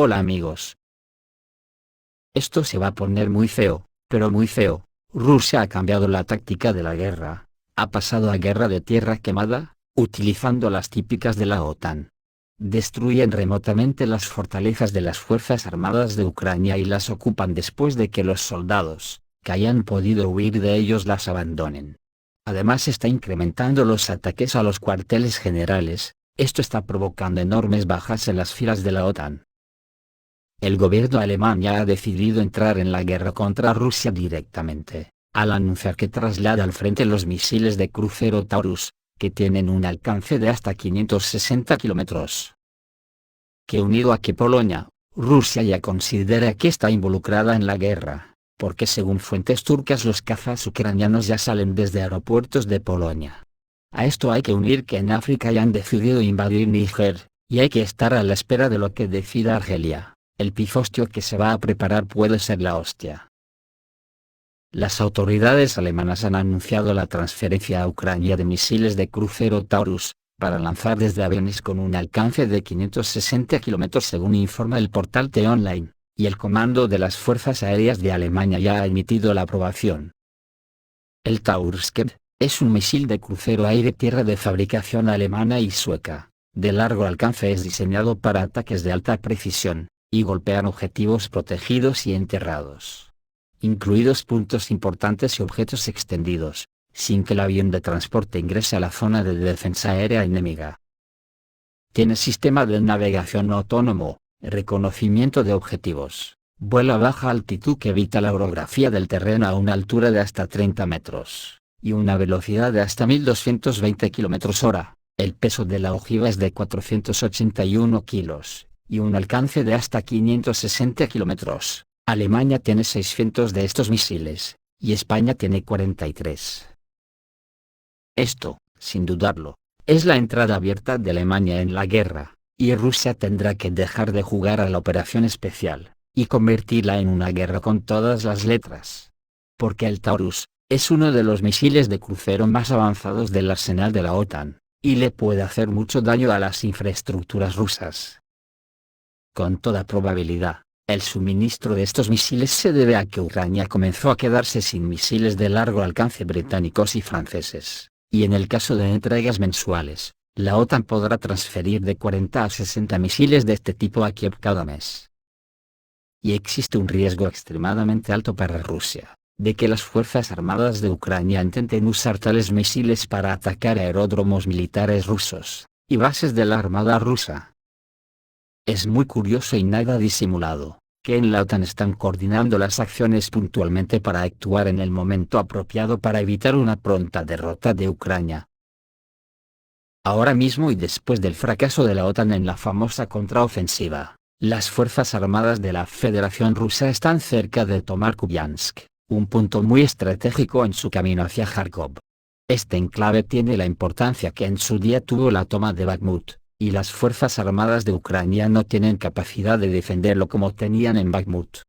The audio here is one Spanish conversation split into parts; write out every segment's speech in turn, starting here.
Hola amigos. Esto se va a poner muy feo, pero muy feo. Rusia ha cambiado la táctica de la guerra. Ha pasado a guerra de tierra quemada, utilizando las típicas de la OTAN. Destruyen remotamente las fortalezas de las Fuerzas Armadas de Ucrania y las ocupan después de que los soldados, que hayan podido huir de ellos, las abandonen. Además está incrementando los ataques a los cuarteles generales. Esto está provocando enormes bajas en las filas de la OTAN. El gobierno alemán ya ha decidido entrar en la guerra contra Rusia directamente, al anunciar que traslada al frente los misiles de crucero Taurus, que tienen un alcance de hasta 560 kilómetros. Que unido a que Rusia ya considera que está involucrada en la guerra, porque según fuentes turcas los cazas ucranianos ya salen desde aeropuertos de Polonia. A esto hay que unir que en África ya han decidido invadir Níger, y hay que estar a la espera de lo que decida Argelia. El pifostio que se va a preparar puede ser la hostia. Las autoridades alemanas han anunciado la transferencia a Ucrania de misiles de crucero Taurus, para lanzar desde aviones con un alcance de 560 kilómetros según informa el portal T-Online, y el Comando de las Fuerzas Aéreas de Alemania ya ha emitido la aprobación. El Taurus es un misil de crucero aire-tierra de fabricación alemana y sueca, de largo alcance. Es diseñado para ataques de alta precisión, y golpean objetivos protegidos y enterrados, incluidos puntos importantes y objetos extendidos, sin que el avión de transporte ingrese a la zona de defensa aérea enemiga. Tiene sistema de navegación autónomo, reconocimiento de objetivos, vuelo a baja altitud que evita la orografía del terreno a una altura de hasta 30 metros, y una velocidad de hasta 1220 km/h. El peso de la ojiva es de 481 kilos, y un alcance de hasta 560 kilómetros. Alemania tiene 600 de estos misiles, y España tiene 43. Esto, sin dudarlo, es la entrada abierta de Alemania en la guerra, y Rusia tendrá que dejar de jugar a la operación especial, y convertirla en una guerra con todas las letras. Porque el Taurus es uno de los misiles de crucero más avanzados del arsenal de la OTAN, y le puede hacer mucho daño a las infraestructuras rusas. Con toda probabilidad, el suministro de estos misiles se debe a que Ucrania comenzó a quedarse sin misiles de largo alcance británicos y franceses, y en el caso de entregas mensuales, la OTAN podrá transferir de 40 a 60 misiles de este tipo a Kiev cada mes. Y existe un riesgo extremadamente alto para Rusia, de que las Fuerzas Armadas de Ucrania intenten usar tales misiles para atacar aeródromos militares rusos, y bases de la Armada rusa. Es muy curioso y nada disimulado, que en la OTAN están coordinando las acciones puntualmente para actuar en el momento apropiado para evitar una pronta derrota de Ucrania. Ahora mismo y después del fracaso de la OTAN en la famosa contraofensiva, las Fuerzas Armadas de la Federación Rusa están cerca de tomar Kupiansk, un punto muy estratégico en su camino hacia Kharkov. Este enclave tiene la importancia que en su día tuvo la toma de Bakhmut, y las Fuerzas Armadas de Ucrania no tienen capacidad de defenderlo como tenían en Bakhmut.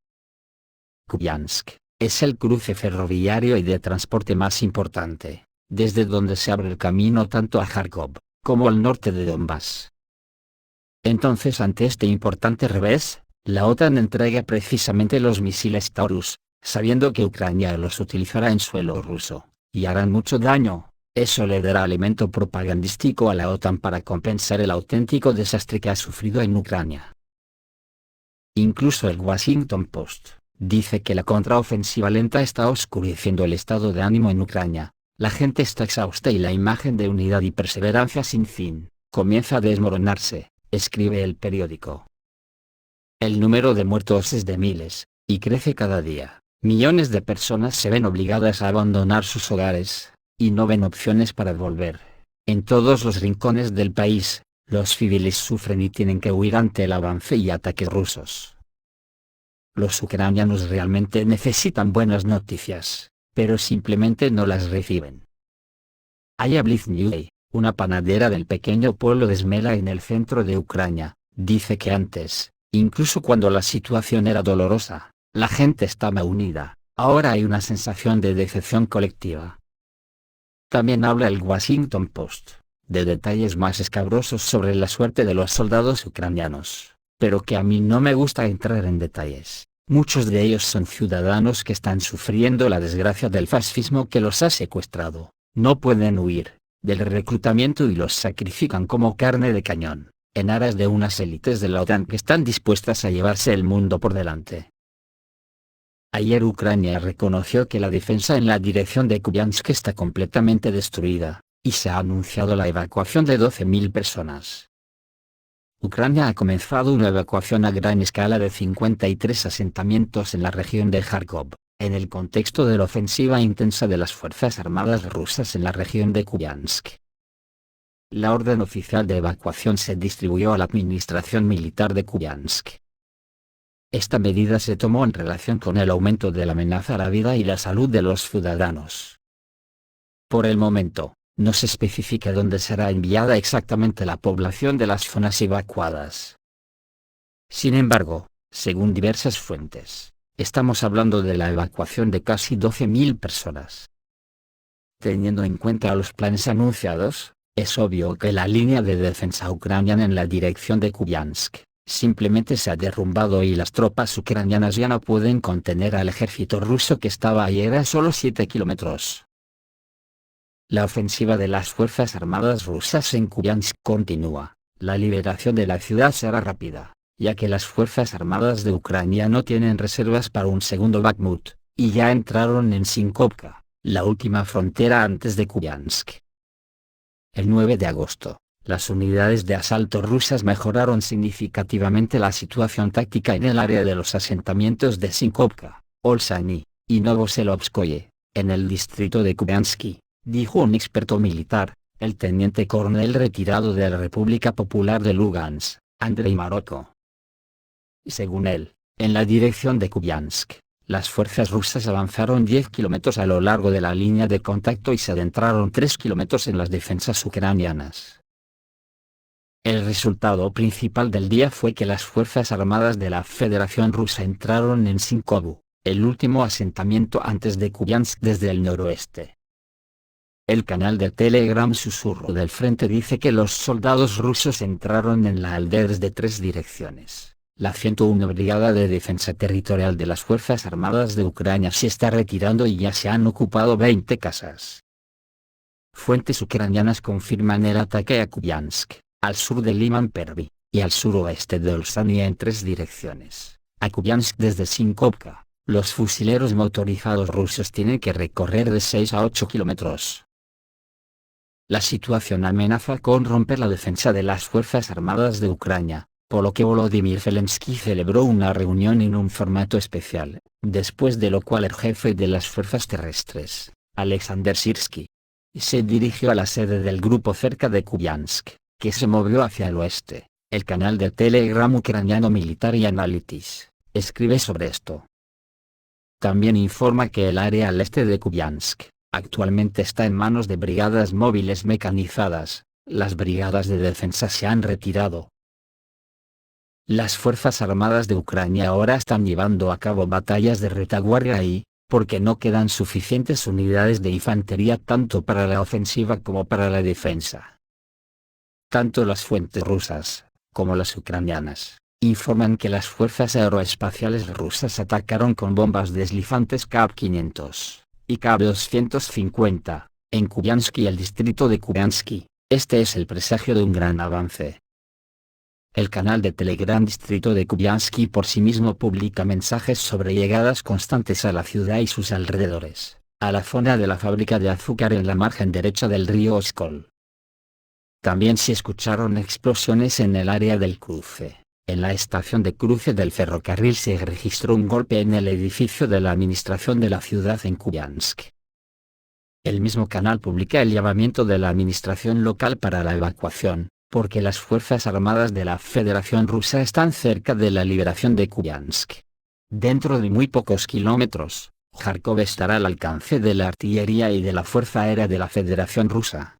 Kupiansk es el cruce ferroviario y de transporte más importante, desde donde se abre el camino tanto a Kharkov, como al norte de Donbass. Entonces, ante este importante revés, la OTAN entrega precisamente los misiles Taurus, sabiendo que Ucrania los utilizará en suelo ruso, y harán mucho daño. Eso le dará alimento propagandístico a la OTAN para compensar el auténtico desastre que ha sufrido en Ucrania. Incluso el Washington Post dice que la contraofensiva lenta está oscureciendo el estado de ánimo en Ucrania. La gente está exhausta y la imagen de unidad y perseverancia sin fin comienza a desmoronarse, escribe el periódico. El número de muertos es de miles, y crece cada día. Millones de personas se ven obligadas a abandonar sus hogares, y no ven opciones para volver. En todos los rincones del país, los civiles sufren y tienen que huir ante el avance y ataques rusos. Los ucranianos realmente necesitan buenas noticias, pero simplemente no las reciben. Aya Bliznyuk, una panadera del pequeño pueblo de Smela en el centro de Ucrania, dice que antes, incluso cuando la situación era dolorosa, la gente estaba unida. Ahora hay una sensación de decepción colectiva. También habla el Washington Post de detalles más escabrosos sobre la suerte de los soldados ucranianos. pero que a mí no me gusta entrar en detalles. Muchos de ellos son ciudadanos que están sufriendo la desgracia del fascismo que los ha secuestrado. No pueden huir del reclutamiento y los sacrifican como carne de cañón, en aras de unas élites de la OTAN que están dispuestas a llevarse el mundo por delante. Ayer Ucrania reconoció que la defensa en la dirección de Kupiansk está completamente destruida, y se ha anunciado la evacuación de 12.000 personas. Ucrania ha comenzado una evacuación a gran escala de 53 asentamientos en la región de Kharkov, en el contexto de la ofensiva intensa de las Fuerzas Armadas rusas en la región de Kupiansk. La orden oficial de evacuación se distribuyó a la administración militar de Kupiansk. Esta medida se tomó en relación con el aumento de la amenaza a la vida y la salud de los ciudadanos. Por el momento, no se especifica dónde será enviada exactamente la población de las zonas evacuadas. Sin embargo, según diversas fuentes, estamos hablando de la evacuación de casi 12.000 personas. Teniendo en cuenta los planes anunciados, es obvio que la línea de defensa ucraniana en la dirección de Kupiansk simplemente se ha derrumbado y las tropas ucranianas ya no pueden contener al ejército ruso que estaba ayer a solo 7 kilómetros. La ofensiva de las Fuerzas Armadas rusas en Kupiansk continúa. La liberación de la ciudad será rápida, ya que las Fuerzas Armadas de Ucrania no tienen reservas para un segundo Bakhmut, y ya entraron en Sinkovka, la última frontera antes de Kupiansk. El 9 de agosto, las unidades de asalto rusas mejoraron significativamente la situación táctica en el área de los asentamientos de Sinkovka, Olsany y Novoselovskoye, en el distrito de Kupiansk, dijo un experto militar, el teniente coronel retirado de la República Popular de Lugansk, Andrei Maroko. Según él, en la dirección de Kupiansk, las fuerzas rusas avanzaron 10 kilómetros a lo largo de la línea de contacto y se adentraron 3 kilómetros en las defensas ucranianas. El resultado principal del día fue que las Fuerzas Armadas de la Federación Rusa entraron en Sinkovu, el último asentamiento antes de Kupiansk desde el noroeste. El canal de Telegram Susurro del Frente dice que los soldados rusos entraron en la aldea desde 3 direcciones. La 101 Brigada de Defensa Territorial de las Fuerzas Armadas de Ucrania se está retirando y ya se han ocupado 20 casas. Fuentes ucranianas confirman el ataque a Kupiansk, al sur de Liman Pervi, y al suroeste de Olsany en 3 direcciones. A Kupiansk desde Sinkovka, los fusileros motorizados rusos tienen que recorrer de 6 a 8 kilómetros. La situación amenaza con romper la defensa de las Fuerzas Armadas de Ucrania, por lo que Volodymyr Zelensky celebró una reunión en un formato especial, después de lo cual el jefe de las fuerzas terrestres, Alexander Sirsky, se dirigió a la sede del grupo cerca de Kupiansk, que se movió hacia el oeste. El canal de Telegram ucraniano Military Analytics escribe sobre esto. También informa que el área al este de Kupiansk actualmente está en manos de brigadas móviles mecanizadas. Las brigadas de defensa se han retirado. Las Fuerzas Armadas de Ucrania ahora están llevando a cabo batallas de retaguardia ahí, porque no quedan suficientes unidades de infantería tanto para la ofensiva como para la defensa. Tanto las fuentes rusas, como las ucranianas, informan que las fuerzas aeroespaciales rusas atacaron con bombas deslizantes Kap-500 y Kap-250, en Kupiansk y el distrito de Kupiansk. Este es el presagio de un gran avance. El canal de Telegram Distrito de Kupiansk por sí mismo publica mensajes sobre llegadas constantes a la ciudad y sus alrededores, a la zona de la fábrica de azúcar en la margen derecha del río Oskol. También se escucharon explosiones en el área del cruce. En la estación de cruce del ferrocarril se registró un golpe en el edificio de la administración de la ciudad en Kupiansk. El mismo canal publica el llamamiento de la administración local para la evacuación, porque las Fuerzas Armadas de la Federación Rusa están cerca de la liberación de Kupiansk. Dentro de muy pocos kilómetros, Kharkov estará al alcance de la artillería y de la Fuerza Aérea de la Federación Rusa.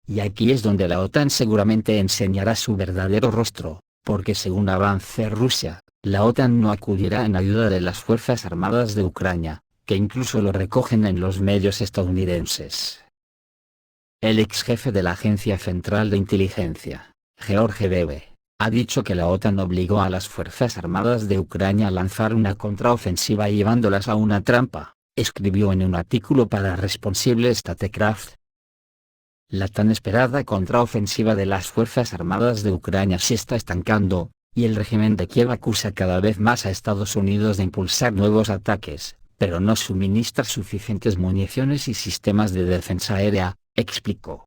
Y aquí es donde la OTAN seguramente enseñará su verdadero rostro, porque según avance Rusia, la OTAN no acudirá en ayuda de las Fuerzas Armadas de Ucrania, que incluso lo recogen en los medios estadounidenses. El ex jefe de la Agencia Central de Inteligencia, George W. Ha dicho que la OTAN obligó a las Fuerzas Armadas de Ucrania a lanzar una contraofensiva llevándolas a una trampa, escribió en un artículo para Responsible Statecraft. La tan esperada contraofensiva de las Fuerzas Armadas de Ucrania se está estancando, y el régimen de Kiev acusa cada vez más a Estados Unidos de impulsar nuevos ataques, pero no suministra suficientes municiones y sistemas de defensa aérea, explicó.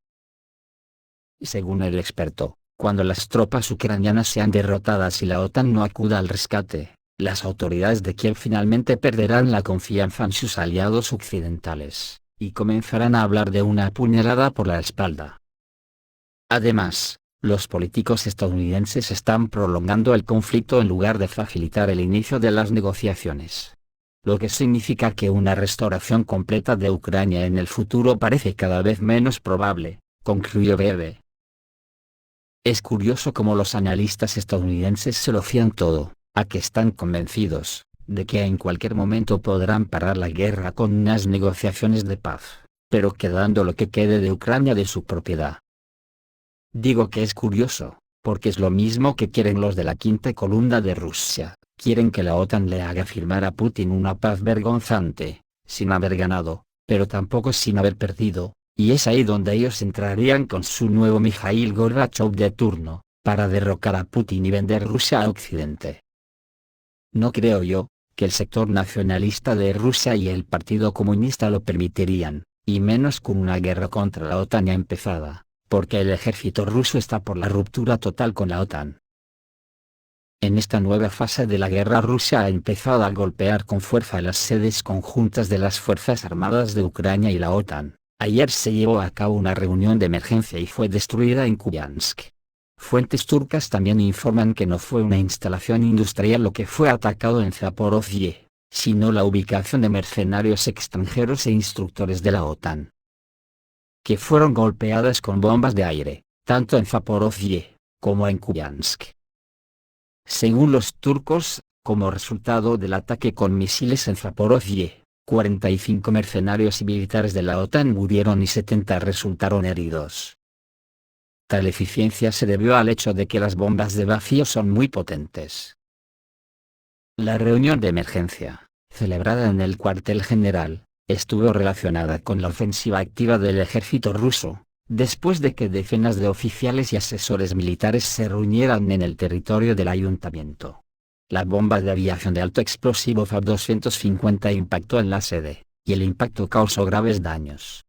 Según el experto, cuando las tropas ucranianas sean derrotadas y la OTAN no acuda al rescate, las autoridades de Kiev finalmente perderán la confianza en sus aliados occidentales, y comenzarán a hablar de una puñalada por la espalda. Además, los políticos estadounidenses están prolongando el conflicto en lugar de facilitar el inicio de las negociaciones. Lo que significa que una restauración completa de Ucrania en el futuro parece cada vez menos probable, concluyó Bebe. Es curioso cómo los analistas estadounidenses se lo fían todo, a que están convencidos de que en cualquier momento podrán parar la guerra con unas negociaciones de paz, pero quedando lo que quede de Ucrania de su propiedad. Digo que es curioso, porque es lo mismo que quieren los de la quinta columna de Rusia, quieren que la OTAN le haga firmar a Putin una paz vergonzante, sin haber ganado, pero tampoco sin haber perdido. Y es ahí donde ellos entrarían con su nuevo Mikhail Gorbachev de turno, para derrocar a Putin y vender Rusia a Occidente. No creo yo, que el sector nacionalista de Rusia y el Partido Comunista lo permitirían, y menos con una guerra contra la OTAN ya empezada, porque el ejército ruso está por la ruptura total con la OTAN. En esta nueva fase de la guerra Rusia ha empezado a golpear con fuerza las sedes conjuntas de las Fuerzas Armadas de Ucrania y la OTAN. Ayer se llevó a cabo una reunión de emergencia y fue destruida en Kupiansk. Fuentes turcas también informan que no fue una instalación industrial lo que fue atacado en Zaporozhye, sino la ubicación de mercenarios extranjeros e instructores de la OTAN, que fueron golpeadas con bombas de aire, tanto en Zaporozhye, como en Kupiansk. Según los turcos, como resultado del ataque con misiles en Zaporozhye, 45 mercenarios y militares de la OTAN murieron y 70 resultaron heridos. Tal eficiencia se debió al hecho de que las bombas de vacío son muy potentes. La reunión de emergencia, celebrada en el cuartel general, estuvo relacionada con la ofensiva activa del ejército ruso, después de que decenas de oficiales y asesores militares se reunieran en el territorio del ayuntamiento. La bomba de aviación de alto explosivo FAB-250 impactó en la sede, y el impacto causó graves daños.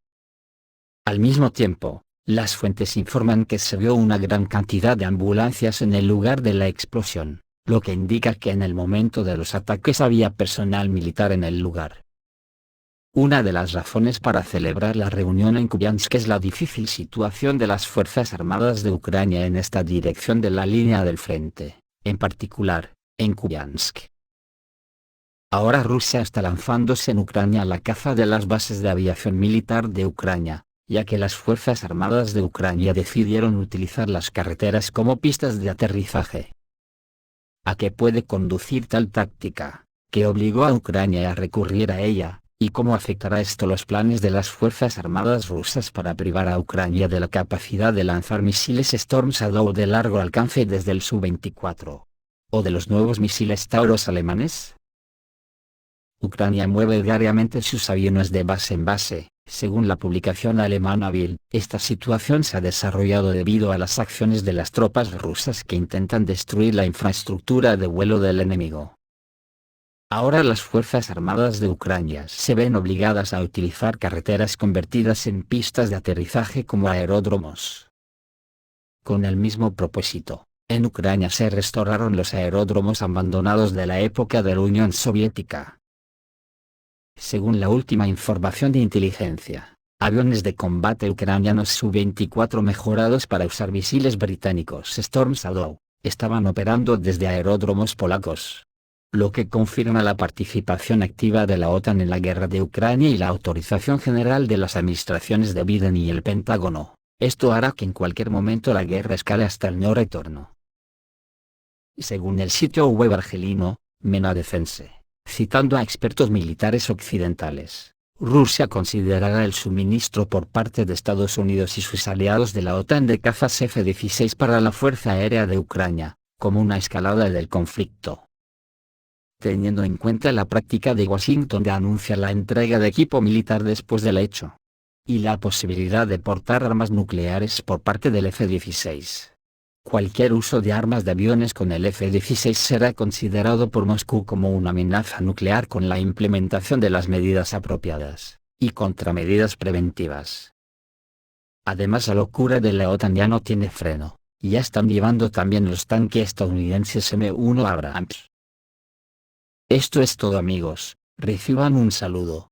Al mismo tiempo, las fuentes informan que se vio una gran cantidad de ambulancias en el lugar de la explosión, lo que indica que en el momento de los ataques había personal militar en el lugar. Una de las razones para celebrar la reunión en Kupiansk es la difícil situación de las Fuerzas Armadas de Ucrania en esta dirección de la línea del frente, en particular, en Kupiansk. Ahora Rusia está lanzándose en Ucrania a la caza de las bases de aviación militar de Ucrania, ya que las Fuerzas Armadas de Ucrania decidieron utilizar las carreteras como pistas de aterrizaje. ¿A qué puede conducir tal táctica, que obligó a Ucrania a recurrir a ella, y cómo afectará esto los planes de las Fuerzas Armadas rusas para privar a Ucrania de la capacidad de lanzar misiles Storm Shadow de largo alcance desde el Su-24? ¿O de los nuevos misiles Taurus alemanes? Ucrania mueve diariamente sus aviones de base en base, según la publicación alemana Bild. Esta situación se ha desarrollado debido a las acciones de las tropas rusas que intentan destruir la infraestructura de vuelo del enemigo. Ahora las Fuerzas Armadas de Ucrania se ven obligadas a utilizar carreteras convertidas en pistas de aterrizaje como aeródromos. Con el mismo propósito, en Ucrania se restauraron los aeródromos abandonados de la época de la Unión Soviética. Según la última información de inteligencia, aviones de combate ucranianos Su-24 mejorados para usar misiles británicos Storm Shadow, estaban operando desde aeródromos polacos, lo que confirma la participación activa de la OTAN en la guerra de Ucrania y la autorización general de las administraciones de Biden y el Pentágono. Esto hará que en cualquier momento la guerra escale hasta el no retorno. Según el sitio web argelino, MENA Defense, citando a expertos militares occidentales, Rusia considerará el suministro por parte de Estados Unidos y sus aliados de la OTAN de cazas F-16 para la Fuerza Aérea de Ucrania, como una escalada del conflicto. Teniendo en cuenta la práctica de Washington de anunciar la entrega de equipo militar después del hecho, y la posibilidad de portar armas nucleares por parte del F-16. Cualquier uso de armas de aviones con el F-16 será considerado por Moscú como una amenaza nuclear con la implementación de las medidas apropiadas, y contramedidas preventivas. Además, la locura de la OTAN ya no tiene freno, y ya están llevando también los tanques estadounidenses M1 Abrams. Esto es todo, amigos, reciban un saludo.